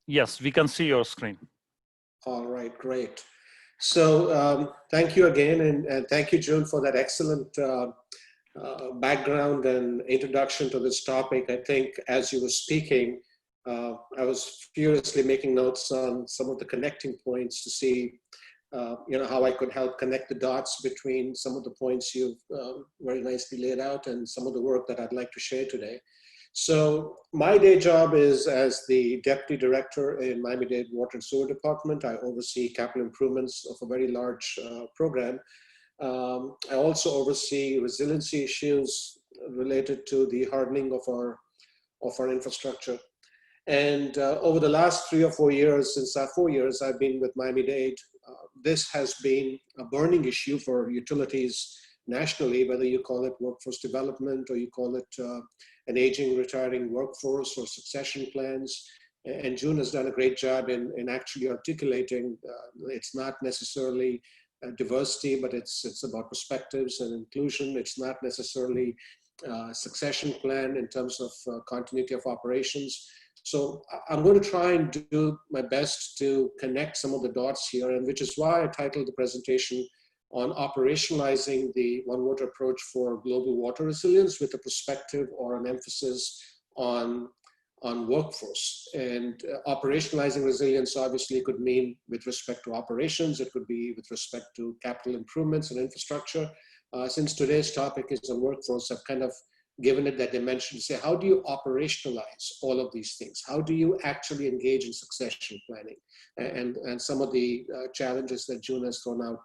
Yes, we can see your screen. All right, great. So thank you again, and thank you, June, for that excellent background and introduction to this topic. I think as you were speaking, I was furiously making notes on some of the connecting points to see, how I could help connect the dots between some of the points you've very nicely laid out and some of the work that I'd like to share today. So my day job is as the Deputy Director in Miami-Dade Water and Sewer Department. I oversee capital improvements of a very large program. I also oversee resiliency issues related to the hardening of our infrastructure. And over the last 3 or 4 years, since 4 years I've been with Miami-Dade, this has been a burning issue for utilities nationally, whether you call it workforce development or you call it an aging, retiring workforce or succession plans. And June has done a great job in actually articulating it's not necessarily diversity, but it's about perspectives and inclusion. It's not necessarily succession plan in terms of continuity of operations. So I'm going to try and do my best to connect some of the dots here, and which is why I titled the presentation on operationalizing the One Water approach for global water resilience with a perspective or an emphasis on workforce. And operationalizing resilience obviously could mean with respect to operations, it could be with respect to capital improvements and infrastructure. Since today's topic is on workforce, I've kind of given it that dimension to say, how do you operationalize all of these things? How do you actually engage in succession planning? And some of the challenges that June has thrown out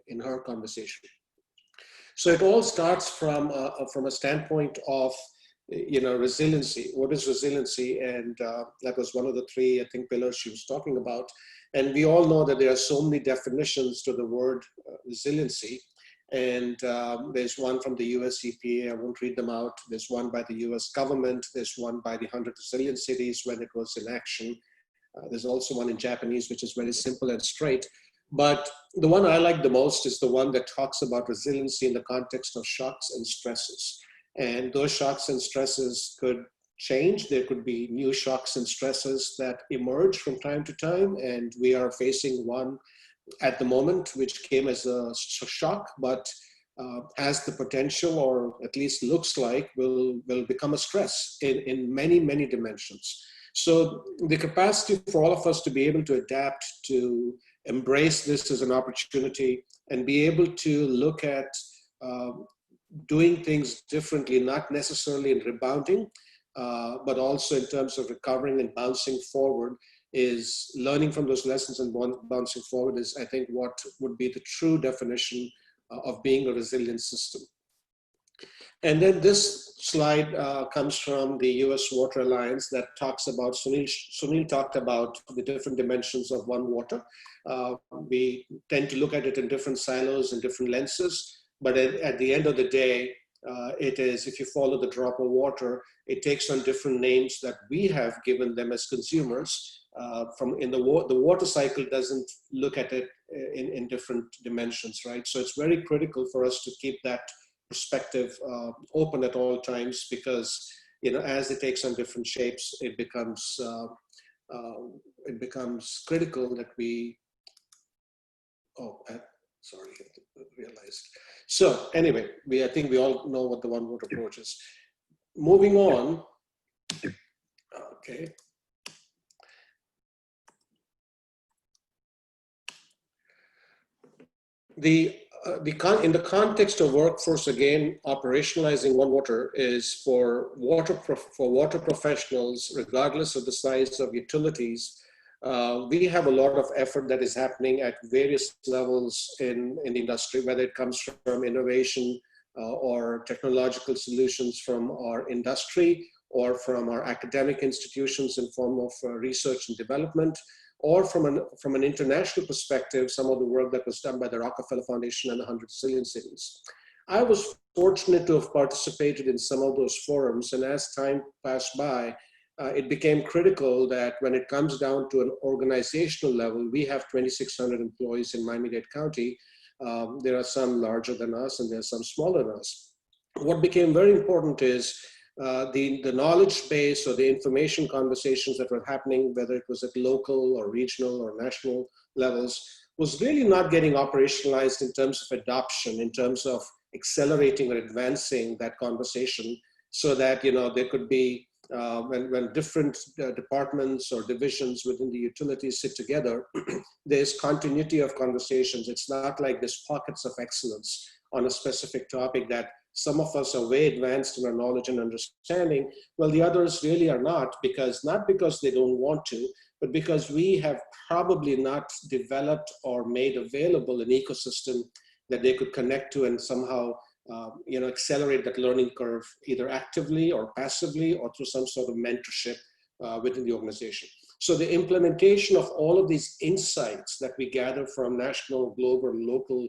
in her conversation. So it all starts from a standpoint of resiliency. What is resiliency? And that was one of the 3, I think, pillars she was talking about. And we all know that there are so many definitions to the word resiliency. And there's one from the US EPA, I won't read them out. There's one by the US government. There's one by the 100 Resilient Cities when it was in action. There's also one in Japanese, which is very simple and straight. But the one I like the most is the one that talks about resiliency in the context of shocks and stresses. And those shocks and stresses could change. There could be new shocks and stresses that emerge from time to time. And we are facing one at the moment, which came as a shock, but has the potential, or at least looks like, will become a stress in many, many dimensions. So the capacity for all of us to be able to adapt, to embrace this as an opportunity, and be able to look at doing things differently, not necessarily in rebounding, but also in terms of recovering and bouncing forward, is learning from those lessons and bouncing forward is, I think, what would be the true definition of being a resilient system. And then this slide comes from the US Water Alliance that talks about, Sunil talked about the different dimensions of One Water. We tend to look at it in different silos and different lenses, but at the end of the day, it is, if you follow the drop of water, it takes on different names that we have given them as consumers. The water cycle doesn't look at it in different dimensions, right? So it's very critical for us to keep that perspective open at all times, because as it takes on different shapes, it becomes critical that we. Sorry, I realized. So anyway, I think we all know what the One Water approach is. Moving on. Okay. In the context of workforce, again, operationalizing One Water is for water professionals, regardless of the size of utilities. We have a lot of effort that is happening at various levels in the industry, whether it comes from innovation or technological solutions from our industry or from our academic institutions in form of research and development, or from an international perspective, some of the work that was done by the Rockefeller Foundation and the 100 Resilient Cities. I was fortunate to have participated in some of those forums, and as time passed by, it became critical that when it comes down to an organizational level, we have 2,600 employees in Miami-Dade County. There are some larger than us and there are some smaller than us. What became very important is the knowledge base or the information conversations that were happening, whether it was at local or regional or national levels, was really not getting operationalized in terms of adoption, in terms of accelerating or advancing that conversation, so that there could be when different departments or divisions within the utilities sit together, there's continuity of conversations. It's not like there's pockets of excellence on a specific topic that some of us are way advanced in our knowledge and understanding, well, the others really are not because they don't want to, but because we have probably not developed or made available an ecosystem that they could connect to and somehow accelerate that learning curve, either actively or passively or through some sort of mentorship within the organization. So the implementation of all of these insights that we gather from national, global, local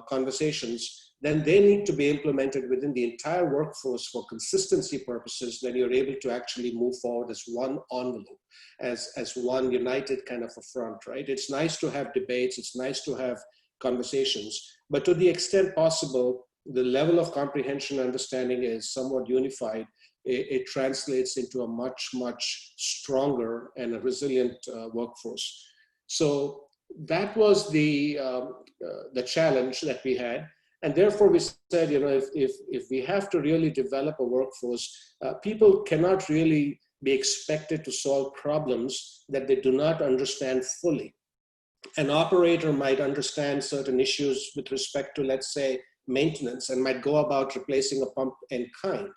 conversations, then they need to be implemented within the entire workforce for consistency purposes. Then you're able to actually move forward as one envelope, as one united kind of a front, right? It's nice to have debates, it's nice to have conversations, but to the extent possible, the level of comprehension and understanding is somewhat unified. It translates into a much, much stronger and a resilient workforce. So that was the challenge that we had. And therefore we said, if we have to really develop a workforce, people cannot really be expected to solve problems that they do not understand fully. An operator might understand certain issues with respect to, let's say, maintenance, and might go about replacing a pump in kind.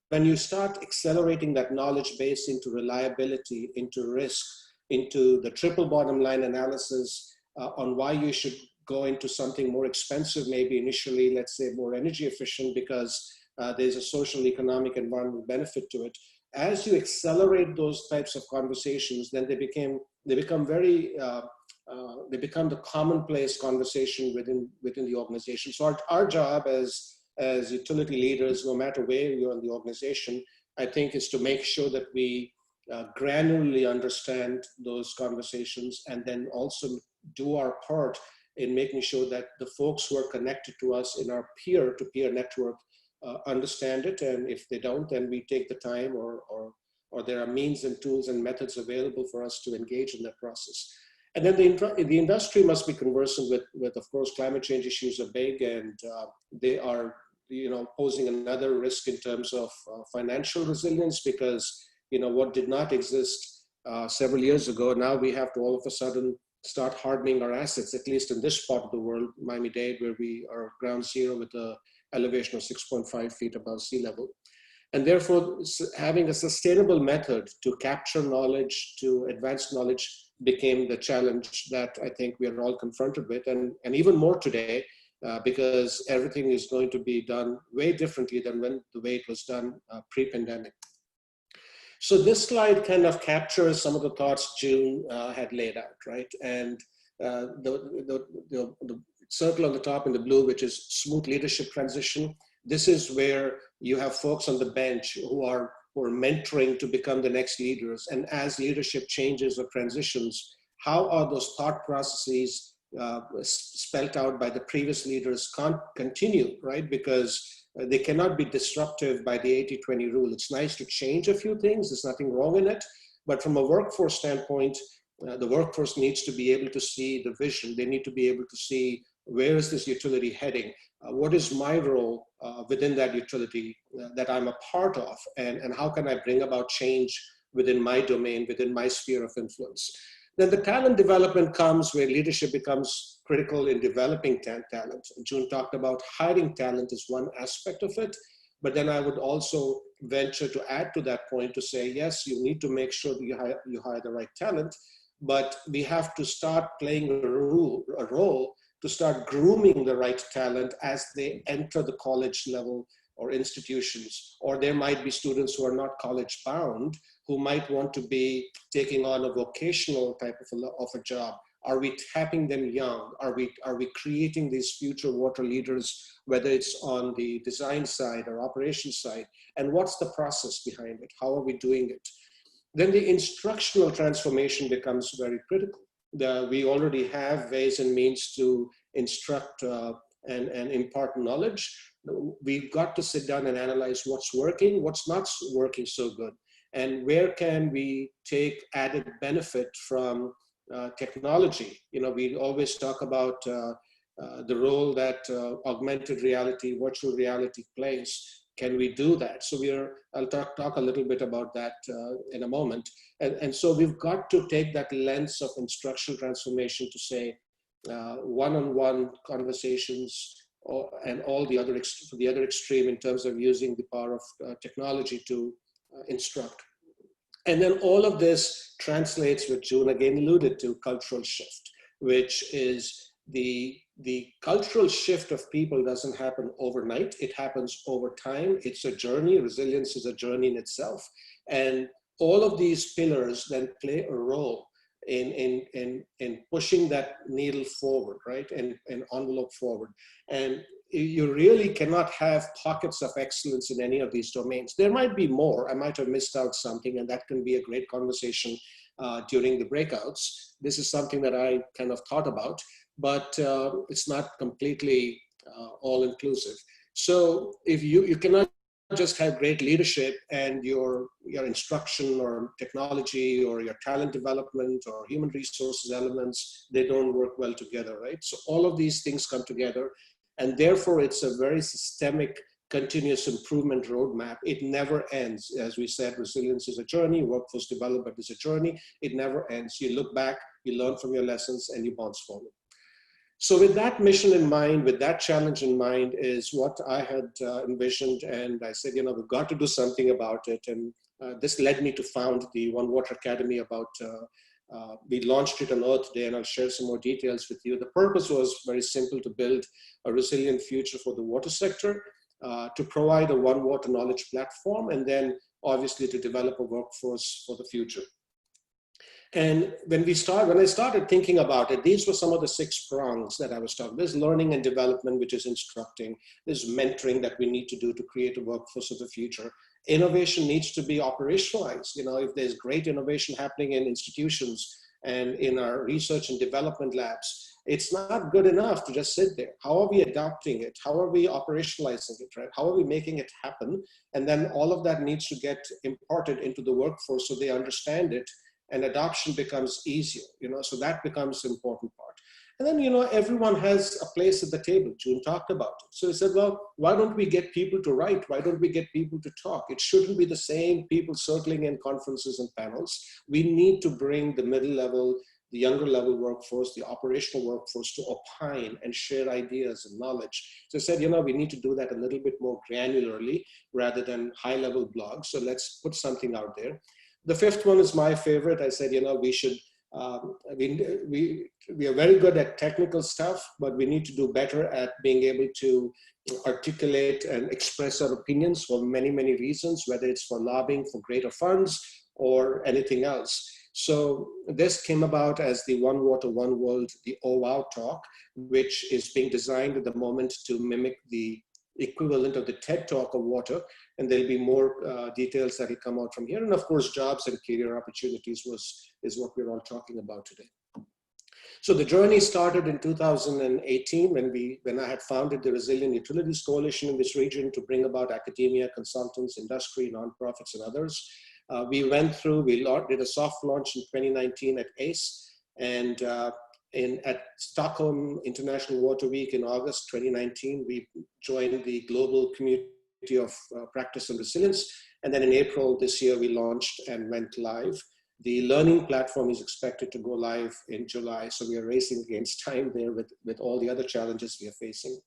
When you start accelerating that knowledge base into reliability, into risk, into the triple bottom line analysis on why you should go into something more expensive, maybe initially, let's say more energy efficient, because there's a social, economic, environmental benefit to it. As you accelerate those types of conversations, then they become the commonplace conversation within the organization. So our job as utility leaders, no matter where you're in the organization, I think is to make sure that we granularly understand those conversations, and then also do our part in making sure that the folks who are connected to us in our peer-to-peer network understand it. And if they don't, then we take the time, or there are means and tools and methods available for us to engage in that process. And then the industry must be conversant with, of course, climate change issues are big, and they are, posing another risk in terms of financial resilience, because, what did not exist several years ago, now we have to all of a sudden start hardening our assets, at least in this part of the world, Miami-Dade, where we are ground zero with an elevation of 6.5 feet above sea level. And therefore, having a sustainable method to capture knowledge, to advance knowledge, became the challenge that I think we are all confronted with, and even more today, because everything is going to be done way differently than the way it was done pre-pandemic. So this slide kind of captures some of the thoughts June had laid out, right? And the circle on the top in the blue, which is smooth leadership transition. This is where you have folks on the bench who are mentoring to become the next leaders. And as leadership changes or transitions, how are those thought processes spelt out by the previous leaders continue, right? Because they cannot be disruptive by the 80-20 rule. It's nice to change a few things, there's nothing wrong in it. But from a workforce standpoint, the workforce needs to be able to see the vision. They need to be able to see, where is this utility heading? What is my role within that utility that I'm a part of? And how can I bring about change within my domain, within my sphere of influence? Then the talent development comes where leadership becomes critical in developing talent. June talked about hiring talent as one aspect of it, but then I would also venture to add to that point to say, yes, you need to make sure that you hire the right talent, but we have to start playing a role to start grooming the right talent as they enter the college level or institutions. Or there might be students who are not college bound, who might want to be taking on a vocational type of a job. Are we tapping them young? Are we creating these future water leaders, whether it's on the design side or operations side? And what's the process behind it? How are we doing it? Then the instructional transformation becomes very critical. We already have ways and means to instruct and impart knowledge, we've got to sit down and analyze what's working, what's not working so good, and where can we take added benefit from technology. We always talk about the role that augmented reality, virtual reality plays. Can we do that? So I'll talk a little bit about that in a moment. And so we've got to take that lens of instructional transformation to say one-on-one conversations, and all the other the other extreme in terms of using the power of technology to instruct. And then all of this translates, what June again alluded to, cultural shift, which is the cultural shift of people doesn't happen overnight. It happens over time. It's a journey. Resilience is a journey in itself. And all of these pillars then play a role in pushing that needle forward, right? And envelope forward. And you really cannot have pockets of excellence in any of these domains. There might be more. I might have missed out something, and that can be a great conversation during the breakouts. This is something that I kind of thought about, but it's not completely all-inclusive. So if you cannot just have great leadership and your instruction or technology or your talent development or human resources elements, they don't work well together, right? So all of these things come together, and therefore it's a very systemic continuous improvement roadmap. It never ends. As we said, resilience is a journey, workforce development is a journey. It never ends. You look back, you learn from your lessons, and you bounce forward. So with that mission in mind, with that challenge in mind, is what I had envisioned. And I said, we've got to do something about it. And this led me to found the One Water Academy we launched it on Earth Day, and I'll share some more details with you. The purpose was very simple: to build a resilient future for the water sector, to provide a One Water knowledge platform, and then obviously to develop a workforce for the future. And when I started thinking about it, these were some of the 6 prongs that I was talking. There's learning and development, which is instructing. There's mentoring that we need to do to create a workforce of the future. Innovation needs to be operationalized. If there's great innovation happening in institutions and in our research and development labs, it's not good enough to just sit there. How are we adopting it? How are we operationalizing it, right? How are we making it happen? And then all of that needs to get imparted into the workforce so they understand it, and adoption becomes easier, so that becomes an important part. And then, everyone has a place at the table. June talked about it. So he said, well, why don't we get people to write? Why don't we get people to talk? It shouldn't be the same people circling in conferences and panels. We need to bring the middle level, the younger level workforce, the operational workforce to opine and share ideas and knowledge. So I said, we need to do that a little bit more granularly rather than high level blogs. So let's put something out there. The 5th one is my favorite. I said, we should, we are very good at technical stuff, but we need to do better at being able to articulate and express our opinions for many, many reasons, whether it's for lobbying for greater funds or anything else. So this came about as the One Water, One World, the Oh Wow talk, which is being designed at the moment to mimic the equivalent of the TED Talk of water. And there'll be more details that will come out from here. And of course, jobs and career opportunities is what we're all talking about today. So the journey started in 2018 when I had founded the Resilient Utilities Coalition in this region to bring about academia, consultants, industry, nonprofits, and others. We did a soft launch in 2019 at ACE, and at Stockholm International Water Week in August 2019, we joined the global community of practice and resilience. And then in April this year, we launched and went live. The learning platform is expected to go live in July. So we are racing against time there with all the other challenges we are facing.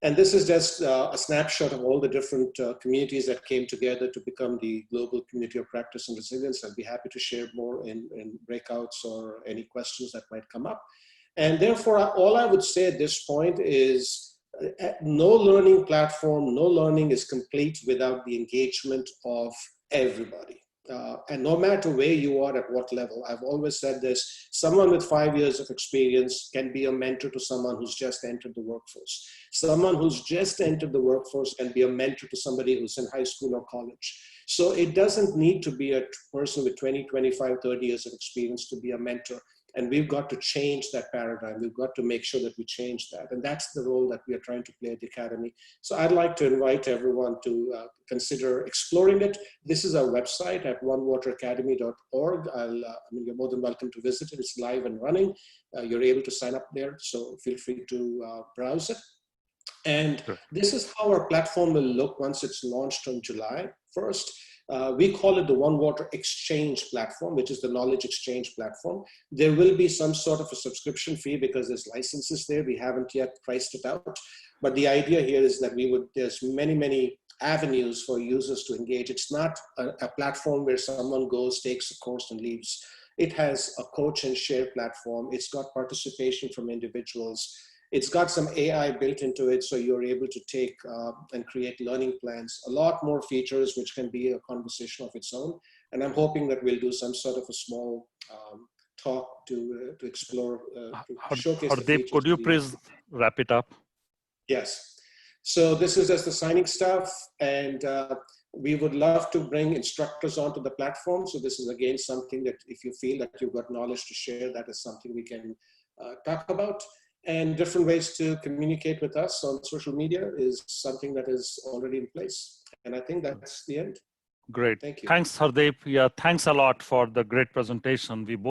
And this is just a snapshot of all the different communities that came together to become the global community of practice and resilience. I'd be happy to share more in breakouts or any questions that might come up. And therefore, all I would say at this point is no learning platform, no learning is complete without the engagement of everybody. And no matter where you are at what level, I've always said this, someone with 5 years of experience can be a mentor to someone who's just entered the workforce. Someone who's just entered the workforce can be a mentor to somebody who's in high school or college. So it doesn't need to be a person with 20, 25, 30 years of experience to be a mentor. And we've got to change that paradigm. We've got to make sure that we change that. And that's the role that we are trying to play at the Academy. So I'd like to invite everyone to consider exploring it. This is our website at onewateracademy.org. You're more than welcome to visit it. It's live and running. You're able to sign up there. So feel free to browse it. And this is how our platform will look once it's launched on July 1st. We call it the One Water Exchange platform, which is the knowledge exchange platform. There will be some sort of a subscription fee because there's licenses there. We haven't yet priced it out. But the idea here is that there's many avenues for users to engage. It's not a platform where someone goes, takes a course and leaves. It has a coach and share platform. It's got participation from individuals. It's got some AI built into it, so you're able to take and create learning plans, a lot more features, which can be a conversation of its own. And I'm hoping that we'll do some sort of a small talk to explore, to showcase the features. Could you please wrap it up? Yes. So this is just the signing stuff, and we would love to bring instructors onto the platform. So this is again something that if you feel that you've got knowledge to share, that is something we can talk about. And different ways to communicate with us on social media is something that is already in place. And I think that's the end. Great. Thank you. Thanks, Hardeep. Yeah, thanks a lot for the great presentation. We both